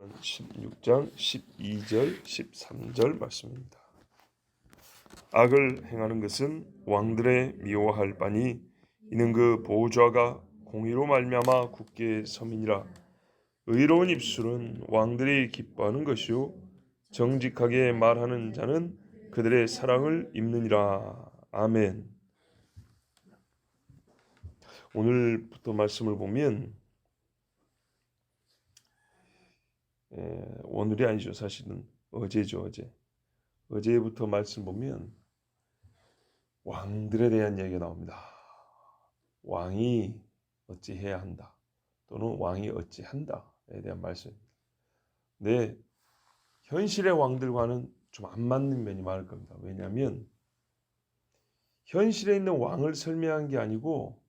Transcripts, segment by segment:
16장 12절 13절 말씀입니다. 악을 행하는 것은 왕들의 미워할 바니 이는 그 보좌가 공의로 말미암아 굳게 섬이니라. 의로운 입술은 왕들이 기뻐하는 것이요 정직하게 말하는 자는 그들의 사랑을 입느니라. 아멘. 오늘부터 말씀을 보면 오늘이 아니죠. 사실은 어제죠. 어제부터 말씀 보면 왕들에 대한 이야기가 나옵니다. 왕이 어찌해야 한다 또는 왕이 어찌한다에 대한 말씀입니다. 근데 현실의 왕들과는 좀 안 맞는 면이 많을 겁니다. 왜냐하면 현실에 있는 왕을 설명한 게 아니고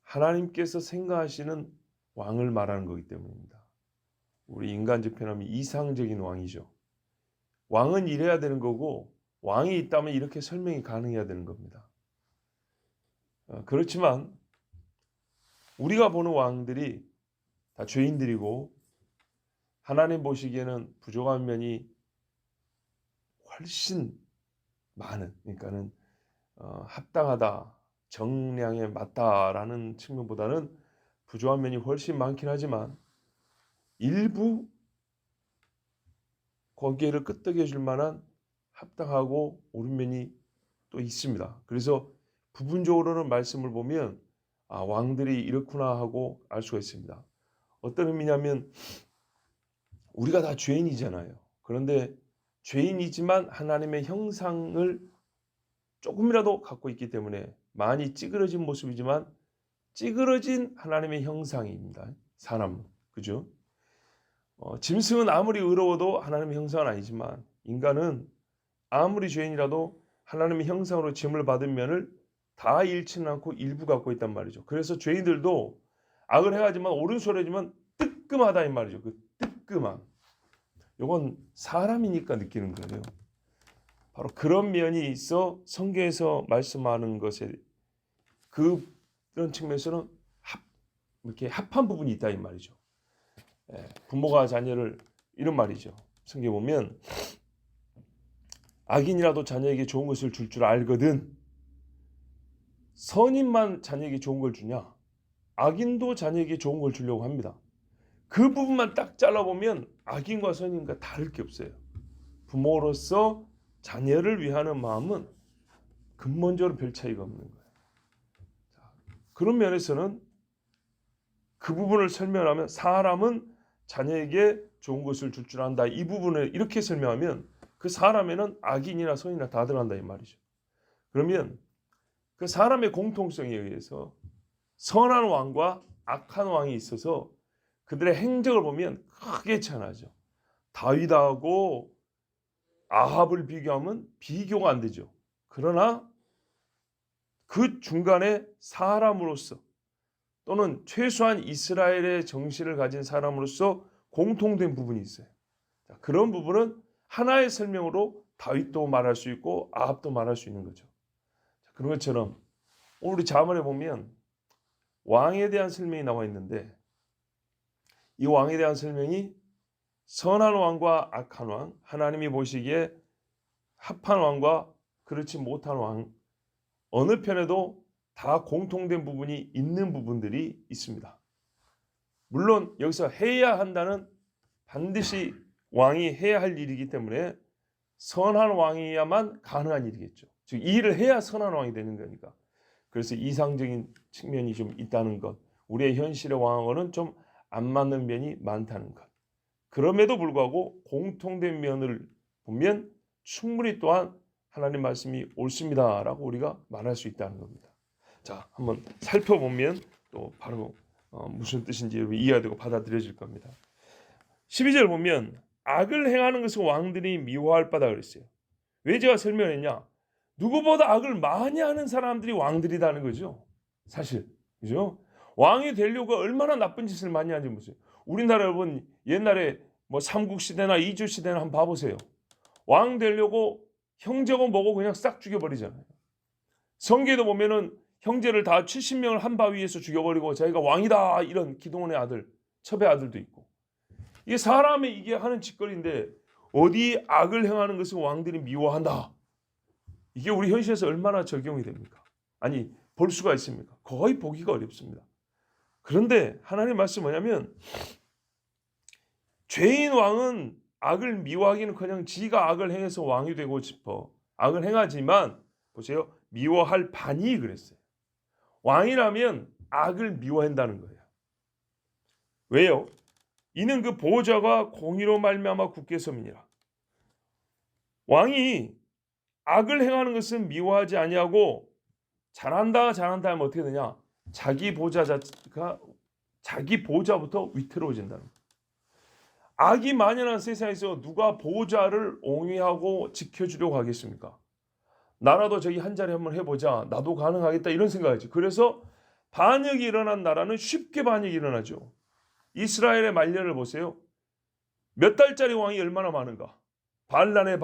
하나님께서 생각하시는 왕을 말하는 거기 때문입니다. 우리 인간적 표현하면 이상적인 왕이죠. 왕은 이래야 되는 거고 왕이 있다면 이렇게 설명이 가능해야 되는 겁니다. 그렇지만 우리가 보는 왕들이 다 죄인들이고 하나님 보시기에는 부족한 면이 훨씬 많은, 그러니까는 합당하다, 정량에 맞다라는 측면보다는 부족한 면이 훨씬 많긴 하지만 일부 거기에를 끄떡여 줄 만한 합당하고 옳은 면이 또 있습니다. 그래서 부분적으로는 말씀을 보면 왕들이 이렇구나 하고 알 수가 있습니다. 어떤 의미냐면 우리가 다 죄인이잖아요. 그런데 죄인이지만 하나님의 형상을 조금이라도 갖고 있기 때문에 많이 찌그러진 모습이지만 찌그러진 하나님의 형상입니다. 사람은. 그죠? 짐승은 아무리 의로워도 하나님의 형상은 아니지만 인간은 아무리 죄인이라도 하나님의 형상으로 짐을 받은 면을 다 잃지는 않고 일부 갖고 있단 말이죠. 그래서 죄인들도 악을 행하지만 옳은 소리 하지만 뜨끔하다 이 말이죠. 그 뜨끔함. 이건 사람이니까 느끼는 거예요. 바로 그런 면이 있어 성경에서 말씀하는 것에 그런 측면에서는 이렇게 합한 부분이 있다 이 말이죠. 부모가 자녀를 이런 말이죠. 성경에 보면 악인이라도 자녀에게 좋은 것을 줄 줄 알거든 선인만 자녀에게 좋은 걸 주냐? 악인도 자녀에게 좋은 걸 주려고 합니다. 그 부분만 딱 잘라보면 악인과 선인과 다를 게 없어요. 부모로서 자녀를 위하는 마음은 근본적으로 별 차이가 없는 거예요. 그런 면에서는 그 부분을 설명하면 사람은 자녀에게 좋은 것을 줄 줄 안다. 이 부분을 이렇게 설명하면 그 사람에는 악인이나 선이나 다 들어간다 이 말이죠. 그러면 그 사람의 공통성에 의해서 선한 왕과 악한 왕이 있어서 그들의 행적을 보면 크게 차이나죠. 다윗하고 아합을 비교하면 비교가 안 되죠. 그러나 그 중간에 사람으로서 또는 최소한 이스라엘의 정신을 가진 사람으로서 공통된 부분이 있어요. 그런 부분은 하나의 설명으로 다윗도 말할 수 있고 아합도 말할 수 있는 거죠. 그런 것처럼 오늘 우리 잠언에 보면 왕에 대한 설명이 나와 있는데 이 왕에 대한 설명이 선한 왕과 악한 왕, 하나님이 보시기에 합한 왕과 그렇지 못한 왕 어느 편에도 다 공통된 부분이 있는 부분들이 있습니다. 물론 여기서 해야 한다는 반드시 왕이 해야 할 일이기 때문에 선한 왕이야만 가능한 일이겠죠. 즉 이 일을 해야 선한 왕이 되는 거니까. 그래서 이상적인 측면이 좀 있다는 것, 우리의 현실의 왕하고는 좀 안 맞는 면이 많다는 것. 그럼에도 불구하고 공통된 면을 보면 충분히 또한 하나님 말씀이 옳습니다라고 우리가 말할 수 있다는 겁니다. 자, 한번 살펴보면 또 바로 무슨 뜻인지 이해되고 받아들여질 겁니다. 12절 보면 악을 행하는 것을 왕들이 미워할 바다 그랬어요. 왜 제가 설명했냐? 누구보다 악을 많이 하는 사람들이 왕들이라는 거죠. 사실. 그죠? 왕이 되려고 얼마나 나쁜 짓을 많이 하는지 보세요. 우리나라 여러분 옛날에 뭐 삼국시대나 이주시대나 한번 봐보세요. 왕 되려고 형제고 뭐고 그냥 싹 죽여버리잖아요. 성경에도 보면은 형제를 다 70명을 한 바위에서 죽여버리고 자기가 왕이다 이런 기동원의 아들, 첩의 아들도 있고 이게 사람의 이게 하는 짓거리인데 어디 악을 행하는 것을 왕들이 미워한다. 이게 우리 현실에서 얼마나 적용이 됩니까? 아니 볼 수가 있습니까? 거의 보기가 어렵습니다. 그런데 하나님 말씀 뭐냐면 죄인 왕은 악을 미워하기는커녕 지가 악을 행해서 왕이 되고 싶어 악을 행하지만 보세요. 미워할 판이 그랬어요. 왕이라면 악을 미워한다는 거예요. 왜요? 이는 그 보호자가 공의로 말미암아 굳게 섬이니라. 왕이 악을 행하는 것은 미워하지 아니하고 잘한다 하면 어떻게 되냐? 자기 보호자부터 위태로워진다는 거예요. 악이 만연한 세상에서 누가 보호자를 옹위하고 지켜주려고 하겠습니까? 나라도 저기 한 자리 한번 해보자. 나도 가능하겠다 이런 생각이지. 그래서 반역이 일어난 나라는 쉽게 반역이 일어나죠. 이스라엘의 말년을 보세요. 몇 달짜리 왕이 얼마나 많은가. 반란에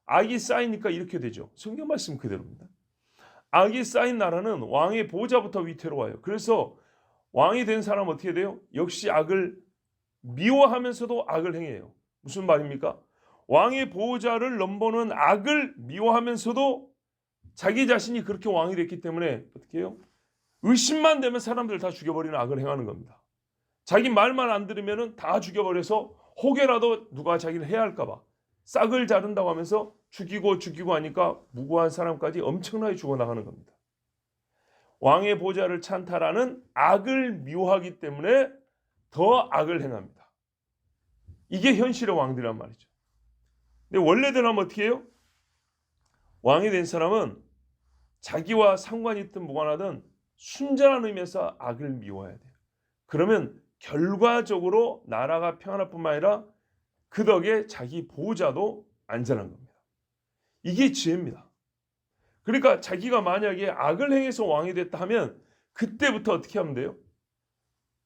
악이 쌓이니까 이렇게 되죠. 성경 말씀 그대로입니다. 악이 쌓인 나라는 왕의 보호자부터 위태로워요. 그래서 왕이 된 사람은 어떻게 돼요? 역시 악을 미워하면서도 악을 행해요. 무슨 말입니까? 왕의 보호자를 넘보는 악을 미워하면서도 자기 자신이 그렇게 왕이 됐기 때문에 어떻게 해요? 의심만 되면 사람들 다 죽여버리는 악을 행하는 겁니다. 자기 말만 안 들으면 다 죽여버려서 혹여라도 누가 자기를 해야 할까 봐 싹을 자른다고 하면서 죽이고 하니까 무고한 사람까지 엄청나게 죽어나가는 겁니다. 왕의 보호자를 찬탈하는 악을 미워하기 때문에 더 악을 행합니다. 이게 현실의 왕들이란 말이죠. 근데 원래대로 하면 어떻게 해요? 왕이 된 사람은 자기와 상관이 있든 무관하든 순전한 의미에서 악을 미워해야 돼요. 그러면 결과적으로 나라가 평안할 뿐만 아니라 그 덕에 자기 보호자도 안전한 겁니다. 이게 지혜입니다. 그러니까 자기가 만약에 악을 행해서 왕이 됐다 하면 그때부터 어떻게 하면 돼요?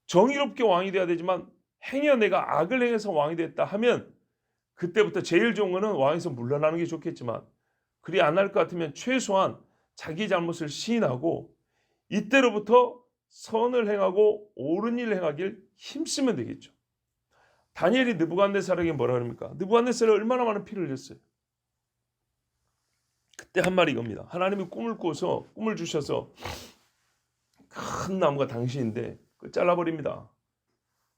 정의롭게 왕이 돼야 되지만 행여 내가 악을 행해서 왕이 됐다 하면 그때부터 제일 좋은 거는 왕에서 물러나는 게 좋겠지만 그리 안 할 것 같으면 최소한 자기 잘못을 시인하고 이때로부터 선을 행하고 옳은 일을 행하길 힘쓰면 되겠죠. 다니엘이 느부갓네살에게 뭐라 그럽니까? 느부갓네살이 얼마나 많은 피를 흘렸어요. 그때 한 말이 이겁니다. 하나님이 꿈을 꿔서 꿈을 주셔서 큰 나무가 당신인데 그걸 잘라버립니다.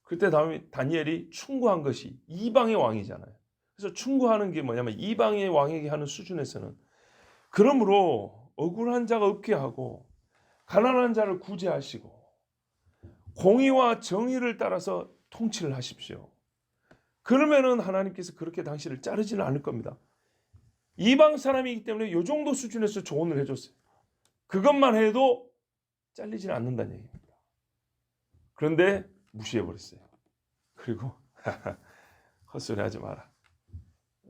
그때 다니엘이 충고한 것이 이방의 왕이잖아요. 그래서 충고하는 게 뭐냐면 이방의 왕에게 하는 수준에서는 그러므로 억울한 자가 없게 하고 가난한 자를 구제하시고 공의와 정의를 따라서 통치를 하십시오. 그러면은 하나님께서 그렇게 당신을 자르지는 않을 겁니다. 이방 사람이기 때문에 이 정도 수준에서 조언을 해줬어요. 그것만 해도 잘리지는 않는다는 얘기입니다. 그런데 무시해버렸어요. 그리고 헛소리 하지 마라.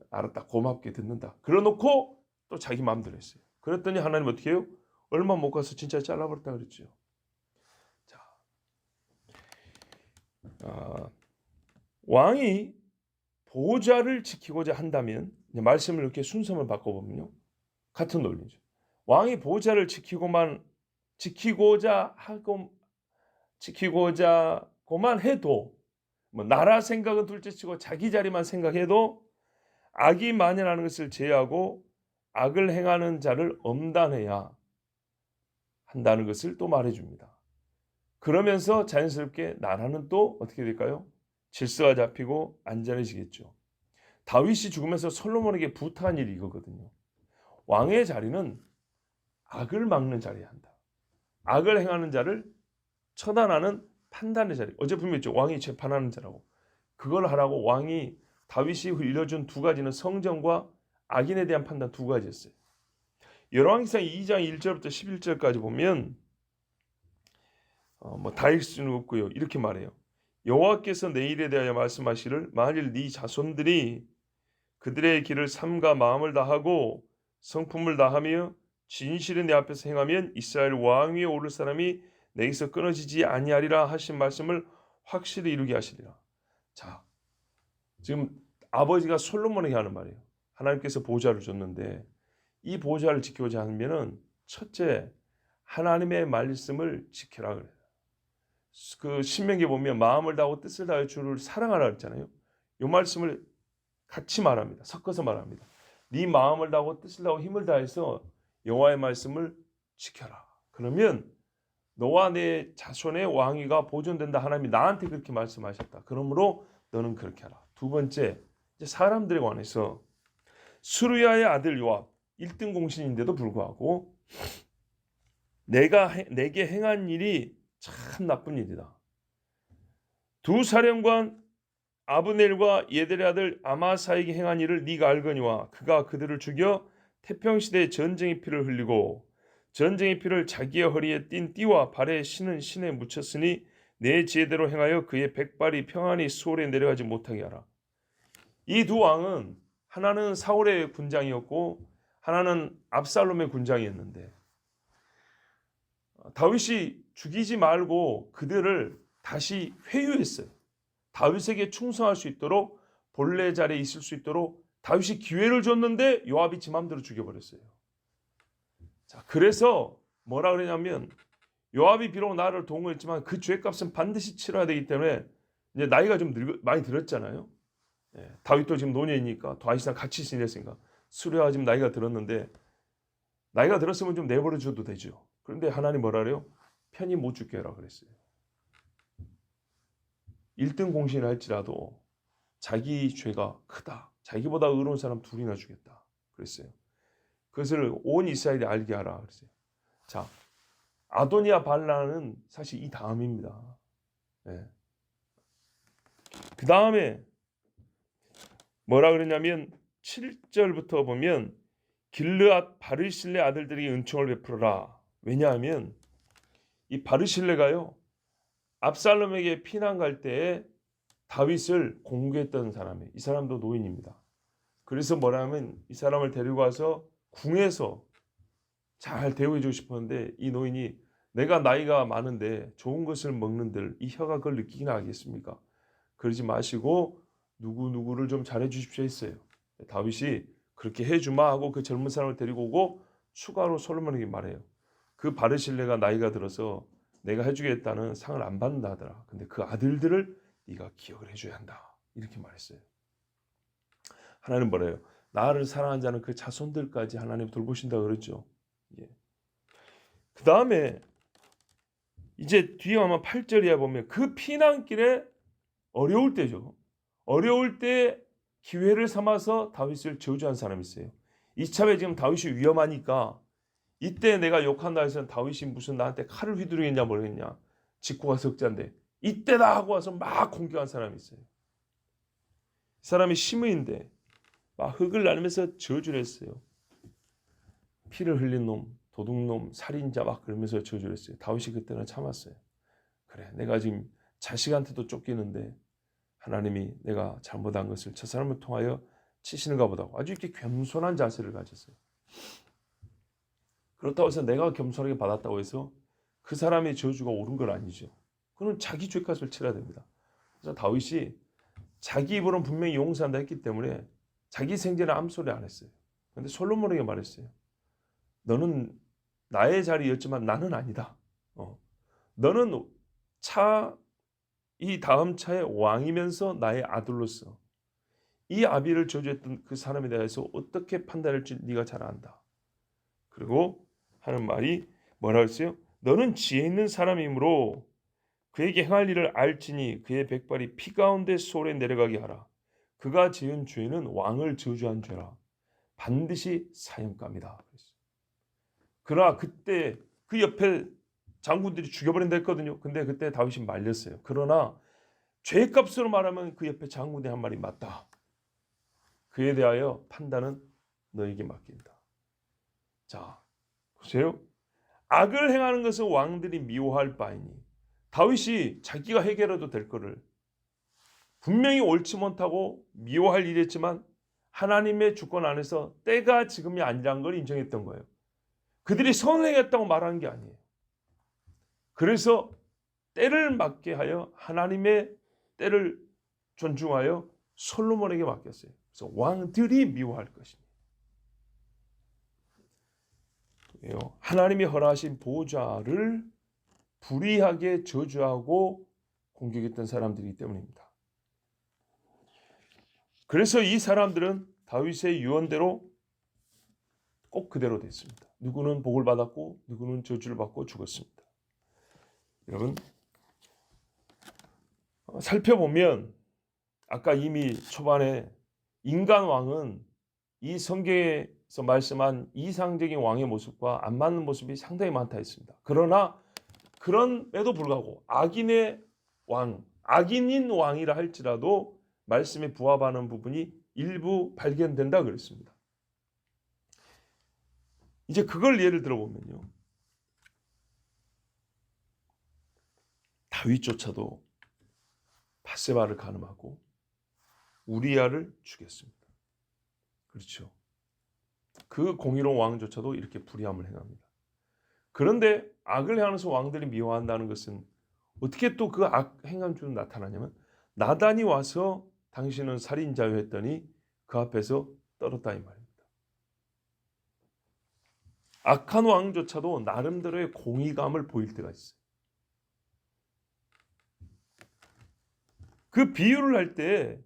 알았다. 고맙게 듣는다. 그러놓고 또 자기 마음대로 했어요. 그랬더니 하나님 어떻게 해요? 얼마 못 가서 진짜 잘라버렸다 그랬죠. 자, 왕이 보호자를 지키고자 한다면 말씀을 이렇게 순서를 바꿔보면요. 같은 논리죠. 왕이 보호자를 지키고자고만 해도 뭐 나라 생각은 둘째치고 자기 자리만 생각해도 악이 만연하는 것을 제외하고 악을 행하는 자를 엄단해야 한다는 것을 또 말해줍니다. 그러면서 자연스럽게 나라는 또 어떻게 될까요? 질서가 잡히고 안전해지겠죠. 다윗이 죽으면서 솔로몬에게 부탁한 일이 이거거든요. 왕의 자리는 악을 막는 자리여야 한다. 악을 행하는 자를 처단하는 판단의 자리. 어제 분명했죠. 왕이 재판하는 자라고. 그걸 하라고 왕이 다윗이 일러준 두 가지는 성정과 악인에 대한 판단 두 가지였어요. 열왕기상 2장 1절부터 11절까지 보면 다 읽을 수는 없고요. 이렇게 말해요. 여호와께서 내 일에 대하여 말씀하시를 만일 네 자손들이 그들의 길을 삼가 마음을 다하고 성품을 다하며 진실이 내 앞에서 행하면 이스라엘 왕 위에 오를 사람이 내게서 끊어지지 아니하리라 하신 말씀을 확실히 이루게 하시리라. 자, 지금 아버지가 솔로몬에게 하는 말이에요. 하나님께서 보호자를 줬는데 이 보호자를 지키고자 하면은 첫째 하나님의 말씀을 지켜라 그래요. 그 신명기에 보면 마음을 다하고 뜻을 다하여 주를 사랑하라 그랬잖아요. 이 말씀을 같이 말합니다. 섞어서 말합니다. 네 마음을 다하고 뜻을 다하고 힘을 다해서 여호와의 말씀을 지켜라. 그러면 너와 내 자손의 왕위가 보존된다. 하나님이 나한테 그렇게 말씀하셨다. 그러므로 너는 그렇게 하라. 두 번째, 이제 사람들에 관해서 수르야의 아들 요압 1등 공신인데도 불구하고 내게 행한 일이 참 나쁜 일이다. 두 사령관 아브넬과 예델의 아들 아마사에게 행한 일을 네가 알거니와 그가 그들을 죽여 태평시대에 전쟁의 피를 흘리고 전쟁의 피를 자기의 허리에 띤 띠와 발에 신은 신에 묻혔으니 내 지혜대로 행하여 그의 백발이 평안히 수월에 내려가지 못하게 하라. 이 두 왕은 하나는 사울의 군장이었고 하나는 압살롬의 군장이었는데 다윗이 죽이지 말고 그들을 다시 회유했어요. 다윗에게 충성할 수 있도록 본래 자리에 있을 수 있도록 다윗이 기회를 줬는데 요압이 지 맘대로 죽여버렸어요. 자, 그래서 뭐라 그러냐면 요압이 비록 나를 동원했지만 그 죄값은 반드시 치러야 되기 때문에 이제 나이가 좀 많이 들었잖아요. 다윗도 지금 노년이니까 다윗이랑 같이 지냈으니까 수레와 지금 나이가 들었는데 나이가 들었으면 좀 내버려 줘도 되죠. 그런데 하나님 뭐라 그래요? 편히 못 죽게 하라 그랬어요. 1등 공신을 할지라도 자기 죄가 크다. 자기보다 의로운 사람 둘이나 주겠다. 그랬어요. 그것을 온 이스라엘이 알게 하라 그랬어요. 자, 아도니아 발라는 사실 이 다음입니다. 그 다음에 뭐라 그러냐면 7절부터 보면 길르앗 바르실레 아들들이 은총을 베풀어라. 왜냐하면 이 바르실레가요 압살롬에게 피난 갈 때에 다윗을 공개했던 사람이에요. 이 사람도 노인입니다. 그래서 뭐라면 이 사람을 데리고 와서 궁에서 잘 대우해주고 싶었는데 이 노인이 내가 나이가 많은데 좋은 것을 먹는들 이 혀가 그걸 느끼기나 하겠습니까? 그러지 마시고 누구누구를 좀 잘해 주십시오 했어요. 다윗이 그렇게 해주마 하고 그 젊은 사람을 데리고 오고 추가로 솔로몬에게 말해요. 그 바르실레가 나이가 들어서 내가 해주겠다는 상을 안 받는다 하더라. 근데 그 아들들을 네가 기억을 해줘야 한다. 이렇게 말했어요. 하나님 뭐래요? 나를 사랑하는 자는 그 자손들까지 하나님 돌보신다 그랬죠. 그 다음에 이제 뒤에 아마 8절이야 보면 그 피난길에 어려울 때죠. 어려울 때 기회를 삼아서 다윗을 저주한 사람이 있어요. 이참에 지금 다윗이 위험하니까 이때 내가 욕한다 해서 다윗이 무슨 나한테 칼을 휘두르겠냐 모르겠냐. 직구가 석자인데 이때다 하고 와서 막 공격한 사람이 있어요. 이 사람이 시므인데 막 흙을 나누면서 저주를 했어요. 피를 흘린 놈, 도둑놈, 살인자 막 그러면서 저주를 했어요. 다윗이 그때는 참았어요. 그래, 내가 지금 자식한테도 쫓기는데 하나님이 내가 잘못한 것을 저 사람을 통하여 치시는가 보다. 아주 이렇게 겸손한 자세를 가졌어요. 그렇다고 해서 내가 겸손하게 받았다고 해서 그 사람의 저주가 옳은 건 아니죠. 그는 자기 죄값을 치러야 됩니다. 그래서 다윗이 자기 입으로는 분명히 용서한다 했기 때문에 자기 생전에 암소리 안 했어요. 그런데 솔로몬에게 말했어요. 너는 나의 자리였지만 나는 아니다. 너는 이 다음 차의 왕이면서 나의 아들로서 이 아비를 저주했던 그 사람에 대해서 어떻게 판단할지 네가 잘 안다. 그리고 하는 말이 뭐라 했어요? 너는 지혜 있는 사람이므로 그에게 행할 일을 알지니 그의 백발이 피 가운데 소홀에 내려가게 하라. 그가 지은 죄는 왕을 저주한 죄라. 반드시 사형감이다. 그러나 그때 그 옆에 장군들이 죽여버린다 했거든요. 근데 그때 다윗이 말렸어요. 그러나 죄값으로 말하면 그 옆에 장군의 한 말이 맞다. 그에 대하여 판단은 너에게 맡긴다. 자, 보세요. 악을 행하는 것은 왕들이 미워할 바이니 다윗이 자기가 해결해도 될 거를 분명히 옳지 못하고 미워할 일이었지만 하나님의 주권 안에서 때가 지금이 아니라는 걸 인정했던 거예요. 그들이 선행했다고 말하는 게 아니에요. 그래서 때를 맞게 하여 하나님의 때를 존중하여 솔로몬에게 맡겼어요. 그래서 왕들이 미워할 것입니다. 하나님이 허락하신 보좌를 불의하게 저주하고 공격했던 사람들이기 때문입니다. 그래서 이 사람들은 다윗의 유언대로 꼭 그대로 됐습니다. 누구는 복을 받았고 누구는 저주를 받고 죽었습니다. 여러분, 살펴보면 아까 이미 초반에 인간 왕은 이 성경에서 말씀한 이상적인 왕의 모습과 안 맞는 모습이 상당히 많다 했습니다. 그러나 그럼에도 불구하고 악인의 왕, 악인인 왕이라 할지라도 말씀에 부합하는 부분이 일부 발견된다 그랬습니다. 이제 그걸 예를 들어보면요, 다윗조차도 바세바를 간음하고 우리아를 죽였습니다. 그렇죠. 그 공의로운 왕조차도 이렇게 불의함을 행합니다. 그런데 악을 행하면서 왕들이 미워한다는 것은 어떻게 또 그 악 행한 줄 나타나냐면, 나단이 와서 당신은 살인자요 했더니 그 앞에서 떨었다 이 말입니다. 악한 왕조차도 나름대로의 공의감을 보일 때가 있어요. 그 비유를 할 때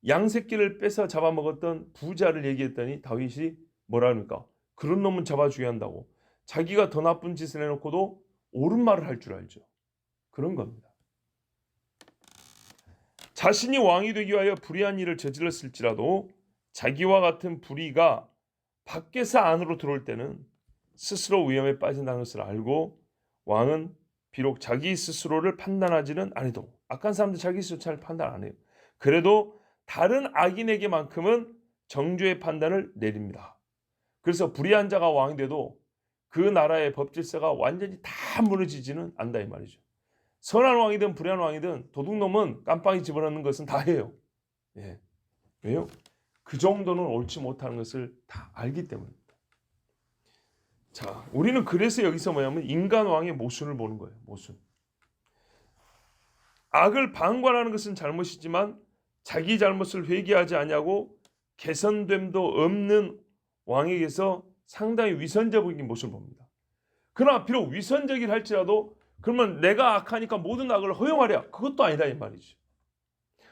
양새끼를 뺏어 잡아먹었던 부자를 얘기했더니 다윗이 뭐라 합니까? 그런 놈은 잡아 죽여야 한다고. 자기가 더 나쁜 짓을 해놓고도 옳은 말을 할 줄 알죠. 그런 겁니다. 자신이 왕이 되기 위하여 불의한 일을 저질렀을지라도 자기와 같은 불의가 밖에서 안으로 들어올 때는 스스로 위험에 빠진다는 것을 알고, 왕은 비록 자기 스스로를 판단하지는 않아도, 악한 사람들 자기 스스로 잘 판단 안 해요. 그래도 다른 악인에게만큼은 정죄의 판단을 내립니다. 그래서 불의한 자가 왕이 돼도 그 나라의 법질서가 완전히 다 무너지지는 않는다 이 말이죠. 선한 왕이든 불의한 왕이든 도둑놈은 깜빵에 집어넣는 것은 다 해요. 예. 왜요? 그 정도는 옳지 못하는 것을 다 알기 때문입니다. 자, 우리는 그래서 여기서 뭐냐면 인간 왕의 모순을 보는 거예요. 모순. 악을 방관하는 것은 잘못이지만 자기 잘못을 회개하지 않냐고 개선됨도 없는 왕에게서 상당히 위선적인 모습을 봅니다. 그러나 비록 위선적이라 할지라도 그러면 내가 악하니까 모든 악을 허용하랴, 그것도 아니다 이 말이죠.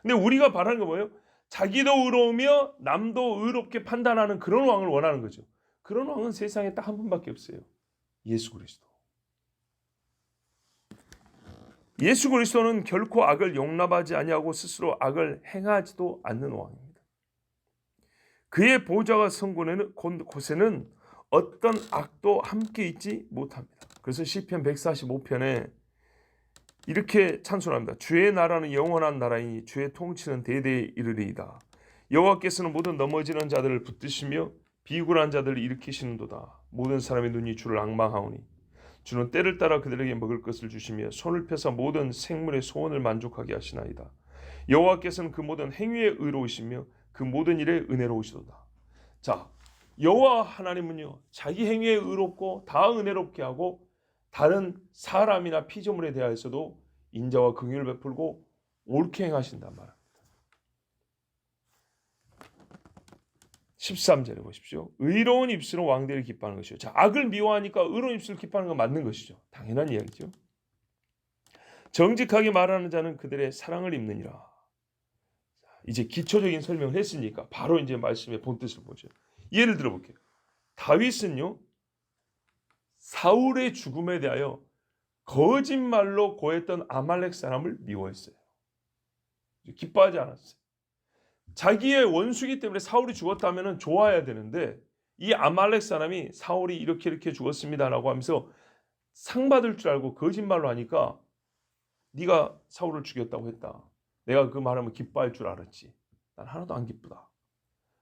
근데 우리가 바라는 건 뭐예요? 자기도 의로우며 남도 의롭게 판단하는 그런 왕을 원하는 거죠. 그런 왕은 세상에 딱 한 분밖에 없어요. 예수 그리스도. 예수 그리스도는 결코 악을 용납하지 아니하고 스스로 악을 행하지도 않는 왕입니다. 그의 보좌가 선 곳에는 어떤 악도 함께 있지 못합니다. 그래서 시편 145편에 이렇게 찬송합니다. 주의 나라는 영원한 나라이니 주의 통치는 대대에 이르리이다. 여호와께서는 모든 넘어지는 자들을 붙드시며 비굴한 자들을 일으키시는도다. 모든 사람의 눈이 주를 앙망하오니 주는 때를 따라 그들에게 먹을 것을 주시며 손을 펴서 모든 생물의 소원을 만족하게 하시나이다. 여호와께서는 그 모든 행위에 의로우시며 그 모든 일에 은혜로우시도다. 자, 여호와 하나님은요, 자기 행위에 의롭고 다 은혜롭게 하고 다른 사람이나 피조물에 대하여서도 인자와 긍휼을 베풀고 옳게 행하신단 말입니다. 13절에 보십시오. 의로운 입술은 왕들이 기뻐하는 것이요. 자, 악을 미워하니까 의로운 입술을 기뻐하는 건 맞는 것이죠. 당연한 이야기죠. 정직하게 말하는 자는 그들의 사랑을 입느니라. 이제 기초적인 설명을 했으니까 바로 이제 말씀의 본뜻을 보죠. 예를 들어볼게요. 다윗은요, 사울의 죽음에 대하여 거짓말로 고했던 아말렉 사람을 미워했어요. 기뻐하지 않았어요. 자기의 원수기 때문에 사울이 죽었다면 좋아해야 되는데 이 아말렉 사람이 사울이 이렇게 죽었습니다라고 하면서 상 받을 줄 알고 거짓말로 하니까 네가 사울을 죽였다고 했다. 내가 그 말하면 기뻐할 줄 알았지. 난 하나도 안 기쁘다.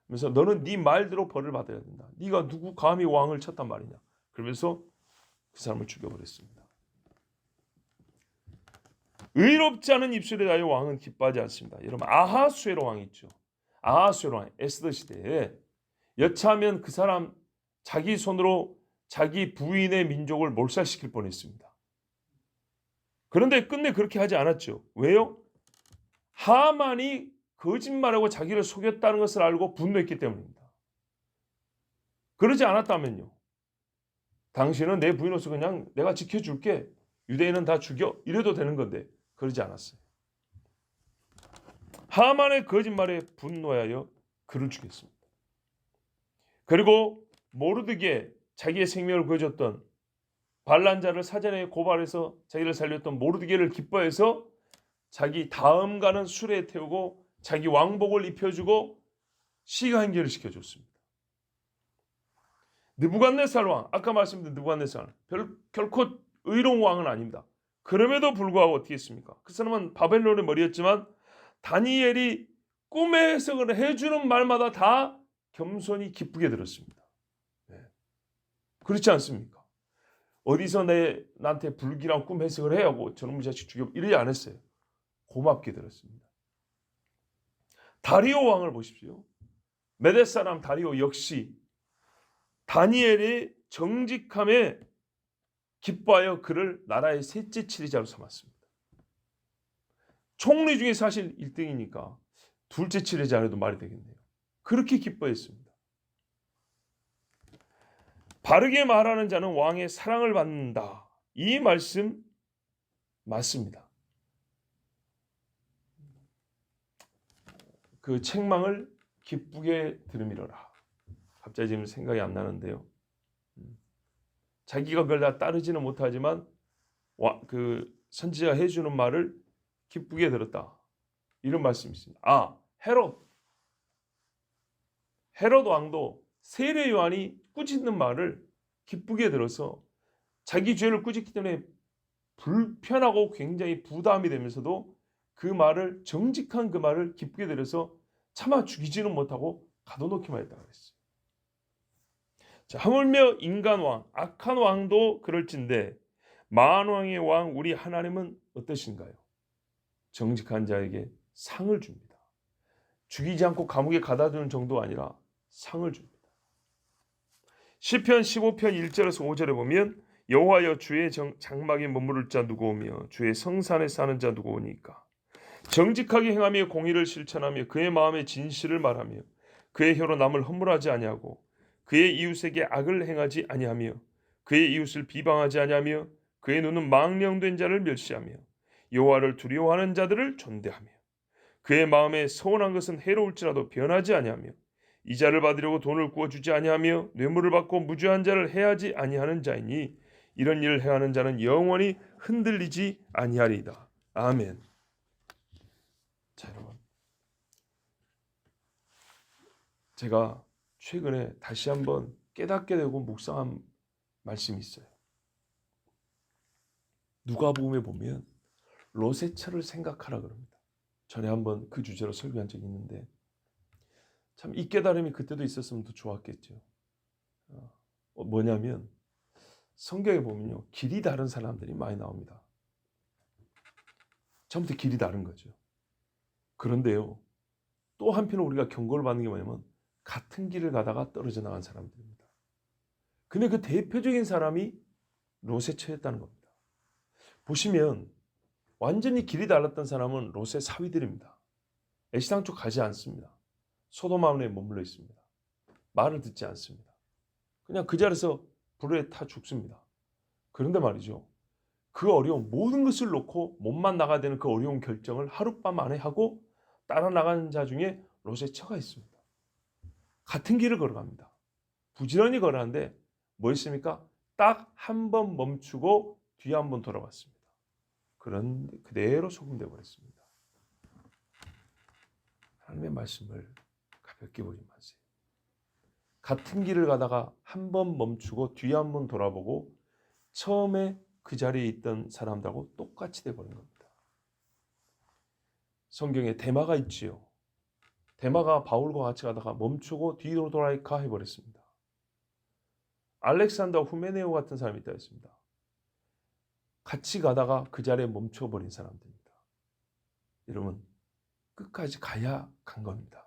그래서 너는 네 말대로 벌을 받아야 된다. 네가 누구 감히 왕을 쳤단 말이냐. 그러면서 그 사람을 죽여버렸습니다. 의롭지 않은 입술에 대하여 왕은 기뻐하지 않습니다. 여러분, 아하수에로 왕이 있죠. 아하수에로 왕, 에스더 시대에 여차하면 그 사람 자기 손으로 자기 부인의 민족을 몰살시킬 뻔했습니다. 그런데 끝내 그렇게 하지 않았죠. 왜요? 하만이 거짓말하고 자기를 속였다는 것을 알고 분노했기 때문입니다. 그러지 않았다면요, 당신은 내 부인으로서 그냥 내가 지켜줄게, 유대인은 다 죽여 이래도 되는 건데 그러지 않았어요. 하만의 거짓말에 분노하여 그를 죽였습니다. 그리고 모르드게 자기의 생명을 구해줬던 반란자를 사전에 고발해서 자기를 살렸던 모르드게를 기뻐해서 자기 다음 가는 수레에 태우고 자기 왕복을 입혀주고 시간결을 시켜줬습니다. 느부갓네살 왕, 아까 말씀드린 느부갓네살 결코 의로운 왕은 아닙니다. 그럼에도 불구하고 어떻게 했습니까? 그 사람은 바벨론의 머리였지만 다니엘이 꿈의 해석을 해주는 말마다 다 겸손히 기쁘게 들었습니다. 네. 그렇지 않습니까? 어디서 나한테 불길한 꿈 해석을 해 하고 저놈의 자식 죽여 이러지 않았어요. 고맙게 들었습니다. 다리오 왕을 보십시오. 메데 사람 다리오 역시 다니엘의 정직함에 기뻐하여 그를 나라의 셋째 치리자로 삼았습니다. 총리 중에 사실 1등이니까 둘째 치리자 해도 말이 되겠네요. 그렇게 기뻐했습니다. 바르게 말하는 자는 왕의 사랑을 받는다. 이 말씀 맞습니다. 그 책망을 기쁘게 들으미러라. 갑자기 지금 생각이 안 나는데요. 자기가 그걸 다 따르지는 못하지만 그 선지자가 해주는 말을 기쁘게 들었다. 이런 말씀이 있습니다. 헤롯 왕도 세례 요한이 꾸짖는 말을 기쁘게 들어서 자기 죄를 꾸짖기 때문에 불편하고 굉장히 부담이 되면서도 그 말을 정직한 그 말을 기쁘게 들어서 차마 죽이지는 못하고 가둬놓기만 했다고 했어요. 자, 하물며 인간 왕, 악한 왕도 그럴진데 만왕의 왕 우리 하나님은 어떠신가요? 정직한 자에게 상을 줍니다. 죽이지 않고 감옥에 가둬두는 정도가 아니라 상을 줍니다. 시편 15편 1절에서 5절에 보면 여호와여 주의 장막에 머무를 자 누구오며 주의 성산에 사는 자 누구오니까 정직하게 행하며 공의를 실천하며 그의 마음에 진실을 말하며 그의 혀로 남을 허물하지 아니하고 그의 이웃에게 악을 행하지 아니하며 그의 이웃을 비방하지 아니하며 그의 눈은 망령된 자를 멸시하며 여호와를 두려워하는 자들을 존대하며 그의 마음에 서운한 것은 해로울지라도 변하지 아니하며 이자를 받으려고 돈을 구워주지 아니하며 뇌물을 받고 무죄한 자를 해하지 아니하는 자이니 이런 일을 행하는 자는 영원히 흔들리지 아니하리이다. 아멘. 자, 여러분, 제가 최근에 다시 한번 깨닫게 되고 묵상한 말씀이 있어요. 누가복음에 보면 롯의 처를 생각하라 그럽니다. 전에 한번 그 주제로 설교한 적이 있는데 참 이 깨달음이 그때도 있었으면 더 좋았겠죠. 뭐냐면 성경에 보면요, 길이 다른 사람들이 많이 나옵니다. 처음부터 길이 다른 거죠. 그런데요, 또 한편으로 우리가 경고를 받는 게 뭐냐면 같은 길을 가다가 떨어져 나간 사람들입니다. 근데 그 대표적인 사람이 롯의 처였다는 겁니다. 보시면 완전히 길이 달랐던 사람은 롯의 사위들입니다. 애시당초 가지 않습니다. 소돔아문에 머물러 있습니다. 말을 듣지 않습니다. 그냥 그 자리에서 불에 타 죽습니다. 그런데 말이죠, 그 어려운 모든 것을 놓고 몸만 나가야 되는 그 어려운 결정을 하룻밤 만에 하고 따라 나가는 자 중에 롯의 처가 있습니다. 같은 길을 걸어갑니다. 부지런히 걸어가는데 뭐 했습니까? 딱 한 번 멈추고 뒤에 한 번 돌아봤습니다. 그런데 그대로 소금되어 버렸습니다. 하나님의 말씀을 가볍게 보지 마세요. 같은 길을 가다가 한 번 멈추고 뒤에 한 번 돌아보고 처음에 그 자리에 있던 사람들하고 똑같이 돼버린 겁니다. 성경에 데마가 있지요. 데마가 바울과 같이 가다가 멈추고 뒤로 돌아가 해버렸습니다. 알렉산더 후메네오 같은 사람이 있다 했습니다. 같이 가다가 그 자리에 멈춰버린 사람들입니다. 여러분, 끝까지 가야 간 겁니다.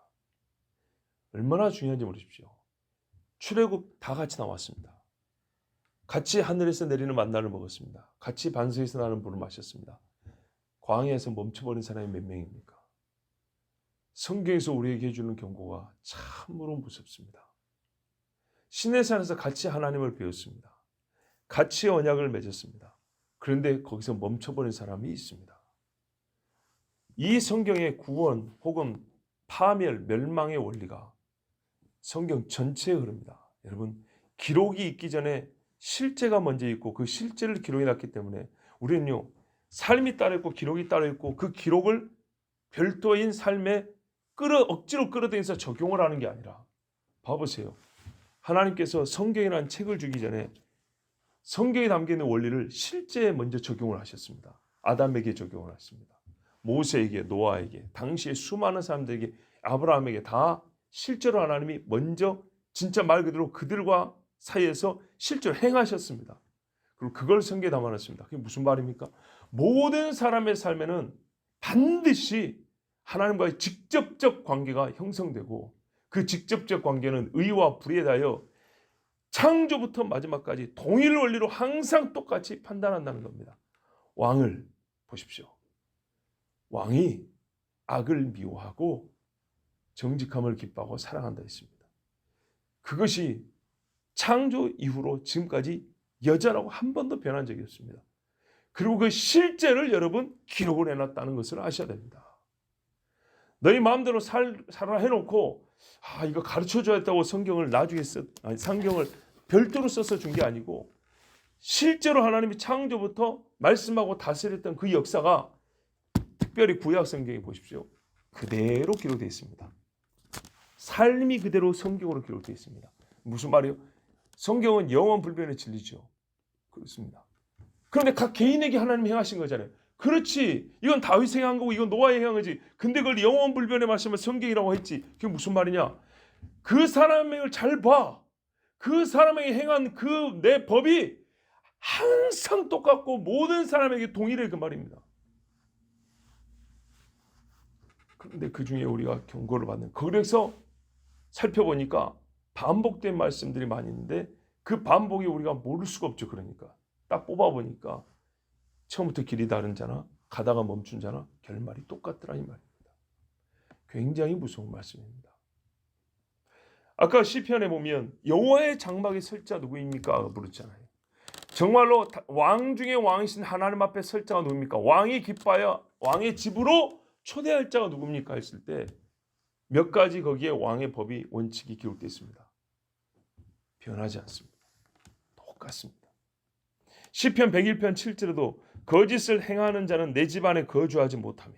얼마나 중요한지 모르십시오. 출애굽 다 같이 나왔습니다. 같이 하늘에서 내리는 만나를 먹었습니다. 같이 반석에서 나는 물을 마셨습니다. 광야에서 멈춰버린 사람이 몇 명입니까? 성경에서 우리에게 해주는 경고가 참으로 무섭습니다. 시내산에서 같이 하나님을 배웠습니다. 같이 언약을 맺었습니다. 그런데 거기서 멈춰버린 사람이 있습니다. 이 성경의 구원 혹은 파멸, 멸망의 원리가 성경 전체에 흐릅니다. 여러분, 기록이 있기 전에 실제가 먼저 있고 그 실제를 기록해놨기 때문에 우리는요, 삶이 따로 있고 기록이 따로 있고 그 기록을 별도인 삶에 억지로 끌어들여서 적용을 하는 게 아니라, 봐보세요. 하나님께서 성경이라는 책을 주기 전에 성경에 담겨있는 원리를 실제에 먼저 적용을 하셨습니다. 아담에게 적용을 했습니다. 모세에게, 노아에게, 당시에 수많은 사람들에게, 아브라함에게 다 실제로 하나님이 먼저 진짜 말 그대로 그들과 사이에서 실제로 행하셨습니다. 그리고 그걸 성경에 담아놨습니다. 그게 무슨 말입니까? 모든 사람의 삶에는 반드시 하나님과의 직접적 관계가 형성되고 그 직접적 관계는 의와 불에 대하여 창조부터 마지막까지 동일 원리로 항상 똑같이 판단한다는 겁니다. 왕을 보십시오. 왕이 악을 미워하고 정직함을 기뻐하고 사랑한다 했습니다. 그것이 창조 이후로 지금까지 여전하고 한 번도 변한 적이 없습니다. 그리고 그 실제를 여러분 기록을 해놨다는 것을 아셔야 됩니다. 너희 마음대로 살아 해놓고 이거 가르쳐줘야 했다고 성경을 성경을 별도로 써서 준 게 아니고 실제로 하나님이 창조부터 말씀하고 다스렸던 그 역사가 특별히 구약 성경에 보십시오. 그대로 기록되어 있습니다. 삶이 그대로 성경으로 기록되어 있습니다. 무슨 말이에요? 성경은 영원 불변의 진리죠. 그렇습니다. 그런데 각 개인에게 하나님이 행하신 거잖아요. 그렇지. 이건 다윗이 행한 거고 이건 노아의 행한 거지. 근데 그걸 영원 불변의 말씀을 성경이라고 했지. 그게 무슨 말이냐? 그 사람을 잘 봐. 그 사람에게 행한 그 내 법이 항상 똑같고 모든 사람에게 동일해, 그 말입니다. 그런데 그 중에 우리가 경고를 받는, 그래서 살펴보니까 반복된 말씀들이 많이 있는데 그 반복이 우리가 모를 수가 없죠. 그러니까 딱 뽑아보니까 처음부터 길이 다른 자나 가다가 멈춘 자나 결말이 똑같더라 이 말입니다. 굉장히 무서운 말씀입니다. 아까 시편에 보면 여호와의 장막에 설 자 누구입니까? 물었잖아요. 정말로 왕 중에 왕이신 하나님 앞에 설 자가 누굽니까? 왕이 기뻐하여 왕의 집으로 초대할 자가 누굽니까? 했을 때 몇 가지 거기에 왕의 법이 원칙이 기록되어 있습니다. 변하지 않습니다. 똑같습니다. 시편 101편 7절에도 거짓을 행하는 자는 내 집 안에 거주하지 못하며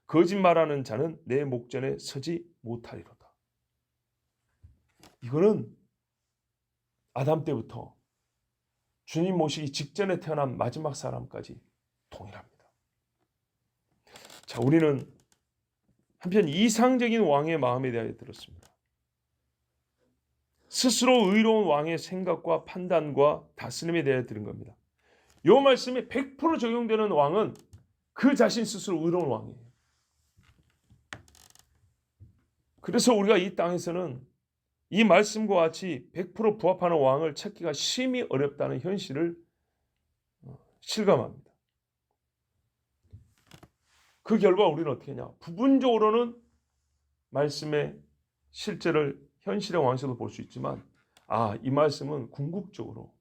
거짓말하는 자는 내 목전에 서지 못하리로다. 이거는 아담 때부터 주님 모시기 직전에 태어난 마지막 사람까지 동일합니다. 자, 우리는 한편 이상적인 왕의 마음에 대하여 들었습니다. 스스로 의로운 왕의 생각과 판단과 다스림에 대하여 들은 겁니다. 이 말씀에 100% 적용되는 왕은 그 자신 스스로 의로운 왕이에요. 그래서 우리가 이 땅에서는 이 말씀과 같이 100% 부합하는 왕을 찾기가 심히 어렵다는 현실을 실감합니다. 그 결과 우리는 어떻게 하냐? 부분적으로는 말씀의 실제를 현실의 왕에서도 볼 수 있지만 이 말씀은 궁극적으로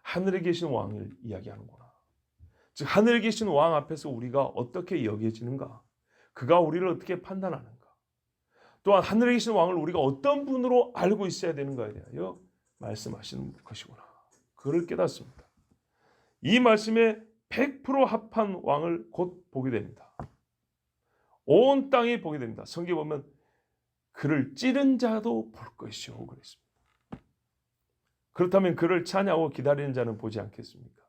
하늘에 계신 왕을 이야기하는구나. 즉 하늘에 계신 왕 앞에서 우리가 어떻게 여겨지는가? 그가 우리를 어떻게 판단하는가? 또한 하늘에 계신 왕을 우리가 어떤 분으로 알고 있어야 되는가에 대하여 말씀하시는 것이구나. 그를 깨닫습니다. 이 말씀에 100% 합한 왕을 곧 보게 됩니다. 온 땅이 보게 됩니다. 성경에 보면 그를 찌른 자도 볼 것이요 그랬습니다. 그렇다면 그를 찬양하고 기다리는 자는 보지 않겠습니까?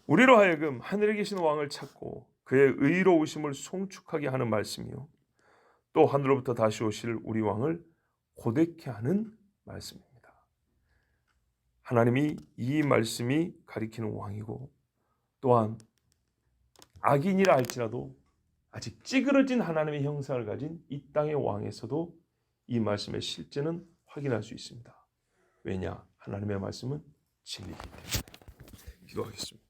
우리로 하여금 하늘에 계신 왕을 찾고 그의 의로우심을 송축하게 하는 말씀이요 또 하늘로부터 다시 오실 우리 왕을 고대케 하는 말씀입니다. 하나님이 이 말씀이 가리키는 왕이고 또한 악인이라 할지라도 아직 찌그러진 하나님의 형상을 가진 이 땅의 왕에서도 이 말씀의 실제는 확인할 수 있습니다. 왜냐? 하나님의 말씀은 진리이기 때문에. 기도하겠습니다.